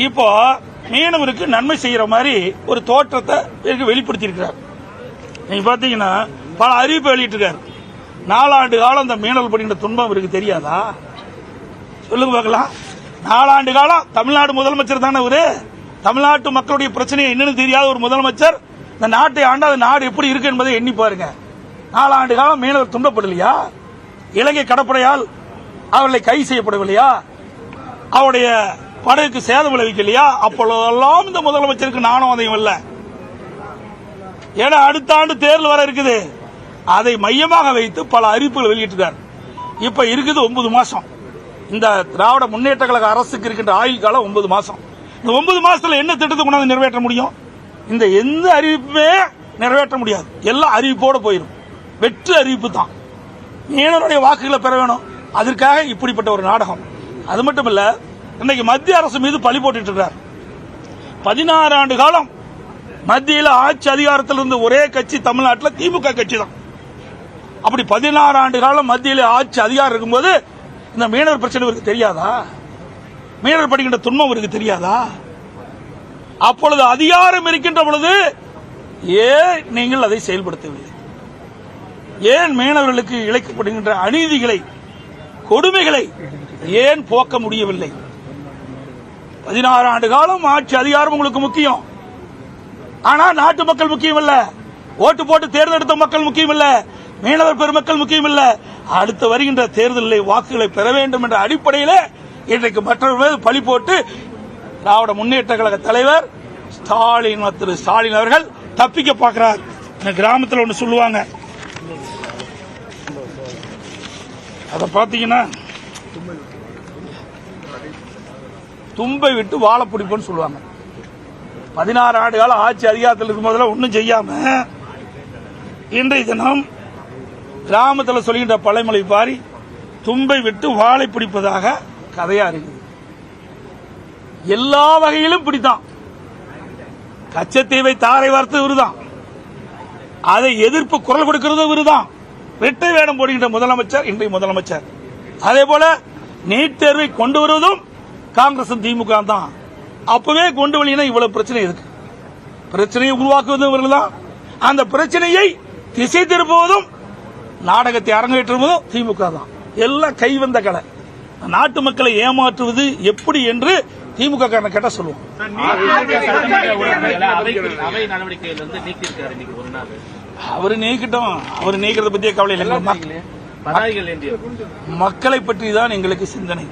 இப்போ மீனவருக்கு நன்மை செய்யற மாதிரி ஒரு தோற்றத்தை வெளிப்படுத்தி இருக்கிறார். நீங்க பாத்தீங்கன்னா பல அறிவிப்பு வெளியிட்டு இருக்காரு. 4 ஆண்டு காலம் அந்த மீனவர் படுகின்ற துன்பம் இவருக்கு தெரியாதா? சொல்லுங்க பார்க்கலாம். 4 ஆண்டு காலம் தமிழ்நாடு முதலமைச்சர் தானே இவரு. தமிழ்நாட்டு மக்களுடைய பிரச்சனை என்னன்னு தெரியாத ஒரு முதலமைச்சர் இந்த நாட்டை ஆண்டா அந்த நாடு எப்படி இருக்கு என்பதை எண்ணி பாருங்க. 4 ஆண்டு காலம் மீனவர் துன்பப்படலையா? இலங்கை கடற்படையால் அவர்களை கைது செய்யப்படவில்லையா? அவருடைய படகுக்கு சேதம் விளைவிக்கலையா? அப்பொழுதெல்லாம் இந்த முதலமைச்சருக்கு நாணம் அதையும் இல்ல. ஏன்னா அடுத்த ஆண்டு தேர்தல் வர இருக்குது. அதை மையமாக வைத்து பல அறிவிப்புகள் வெளியிட்டிருக்கார். இப்ப இருக்குது 9 மாசம். இந்த திராவிட முன்னேற்ற கழக அரசுக்கு இருக்கின்ற ஆயுள் காலம் 9 மாசம். இந்த 9 மாசத்துல என்ன திட்டத்தை கொண்டாந்து நிறைவேற்ற முடியும்? இந்த எந்த அறிவிப்புமே நிறைவேற்ற முடியாது. எல்லாம் அறிவிப்போட போயிடும். வெற்று அறிவிப்பு தான். மீனவருடைய வாக்குகளை பெற வேணும். அதற்காக இப்படிப்பட்ட ஒரு நாடகம். அது மட்டும் இல்ல, இன்னைக்கு மத்திய அரசு மீது பழி போட்டு இருக்கிறார். 16 ஆண்டு காலம் மத்தியில் ஆட்சி அதிகாரத்தில் இருந்த ஒரே கட்சி தமிழ்நாட்டில் திமுக கட்சி தான். அப்படி 16 ஆண்டு காலம் மத்தியில் ஆட்சி அதிகாரம் இருக்கும்போது இந்த மீனவர் பிரச்சனை இவருக்கு தெரியாதா? மீனவர் படுகின்ற துன்பம் இவருக்கு தெரியாதா? அப்பொழுது அதிகாரம் இருக்கின்ற பொழுது ஏன் நீங்கள் அதை செயல்படுத்தவில்லை? ஏன் மீனவர்களுக்கு இழைக்கப்படுகின்ற அநீதிகளை, கொடுமைகளை ஏன் போக்க முடியவில்லை? 16 ஆண்டு காலம் ஆட்சி அதிகாரம் உங்களுக்கு முக்கியம். ஆனா நாட்டு மக்கள் முக்கியம் இல்ல. ஓட்டு போட்டு தேர்ந்தெடுத்த மக்கள் முக்கியம் இல்ல. மீனவர் பெருமக்கள் முக்கியம் இல்ல. அடுத்து வருகின்ற தேர்தலில் வாக்குகளை பெற வேண்டும் என்ற அடிப்படையில் இன்றைக்கு மற்றவர்கள் பழி போட்டு திராவிட முன்னேற்ற கழக தலைவர் திரு ஸ்டாலின் அவர்கள் தப்பிக்க பார்க்கிறார். கிராமத்தில் ஒன்று சொல்லுவாங்க, அத பாத்தீங்கன்னா தும்பை விட்டு வாழை பிடிப்போன்னு சொல்லுவாங்க. 16 ஆண்டு கால ஆட்சி அதிகாரத்தில் இருக்கும் போதெல்லாம் ஒன்றும் செய்யாம இன்றைய தினம் கிராமத்தில் சொல்கின்ற பழைமொழி பாரி தும்பை விட்டு வாழை பிடிப்பதாக கதையா இருக்குது. எல்லா வகையிலும் பிடித்தான். கச்சத்தீவை தாரை வார்த்து இவருதான். அதை எதிர்ப்பு குரல் கொடுக்கிறது இவருதான். வெட்டை வேடம் போடுகின்ற முதலமைச்சர் இன்றைய முதலமைச்சர். அதே போல நீட் தேர்வை கொண்டு வருவதும் காங்கிரசும் திமுக தான். அப்பவே கொண்டு வரலைன்னா இவ்வளவு பிரச்சனை இருக்கு. பிரச்சனையை உருவாக்குவதும் இவர்கள் தான். அந்த பிரச்சனையை திசை திருப்புவதும் நாடகத்தை அரங்கேற்றுவதும் திமுக தான். எல்லாம் கைவந்த கலை. நாட்டு மக்களை ஏமாற்றுவது எப்படி என்று திமுக காரனை கேட்டா சொல்லுவோம். அவரு நீக்கிட்டோம். அவர் நீக்கிறத பத்தியே கவலை இல்லை. மக்களை பற்றி தான் எங்களுக்கு சிந்தனை.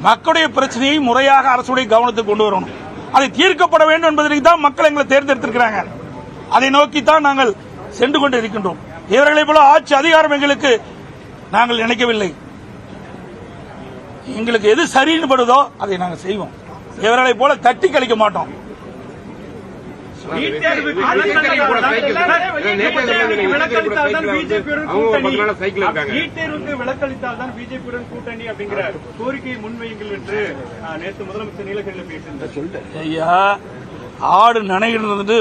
மக்களுடைய பிரச்சனையை முறையாக அரசுடைய கவனத்துக்கு கொண்டு வரணும். அதை தீர்க்கப்பட வேண்டும் என்பதற்கு தான் மக்கள் எங்களை தேர்ந்தெடுத்திருக்கிறாங்க. அதை நோக்கித்தான் நாங்கள் சென்று கொண்டு இருக்கின்றோம். இவர்களை போல ஆட்சி அதிகாரம் எங்களுக்கு நாங்கள் நினைக்கவில்லை. எங்களுக்கு எது சரின்னு படுதோ அதை நாங்கள் செய்வோம். இவர்களை போல தட்டி கழிக்க மாட்டோம். ஐயா, ஆடு நனைகிறது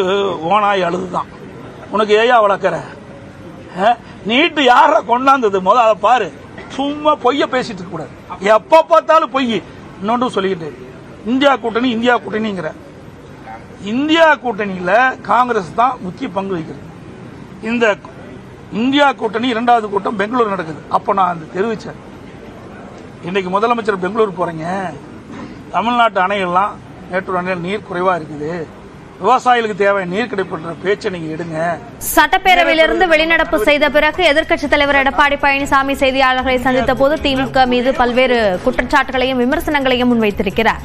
ஓனாய் அழுதுதான். உனக்கு ஏயா வளர்க்கற? நீட்டு யார கொண்டாந்தது முதல்ல அதை பாரு. சும்மா பொய்ய பேசிட்டு இருக்க கூடாது. எப்ப பார்த்தாலும் பொய். இன்னொன்று சொல்லிக்கிட்டு இந்தியா கூட்டணி இந்தியா கூட்டணிங்கிற இந்தியா கூட்டணியில காங்கிரஸ் தான் முக்கிய பங்கு வகிக்கிறது. இந்த இந்தியா கூட்டணி 2வது கூட்டம் பெங்களூர் நடக்குது. அப்ப நான் தெரிவிச்சேன், இன்னைக்கு முதலமைச்சர் பெங்களூர் போறீங்க, தமிழ்நாட்டு அணைகள்லாம் மேட்டூர் அணையில் நீர் குறைவா இருக்குது, விவசாயிகளுக்கு தேவை நீர் கிடைப்பன்ற பேச்சை நீங்க எடுங்க. சட்டப்பேரவையிலிருந்து வெளிநடப்பு செய்த பிறகு எதிர்க்கட்சித் தலைவர் எடப்பாடி பழனிசாமி செய்தியாளர்களை சந்தித்த போது திமுக மீது பல்வேறு குற்றச்சாட்டுகளையும் விமர்சனங்களையும் முன்வைத்திருக்கிறார்.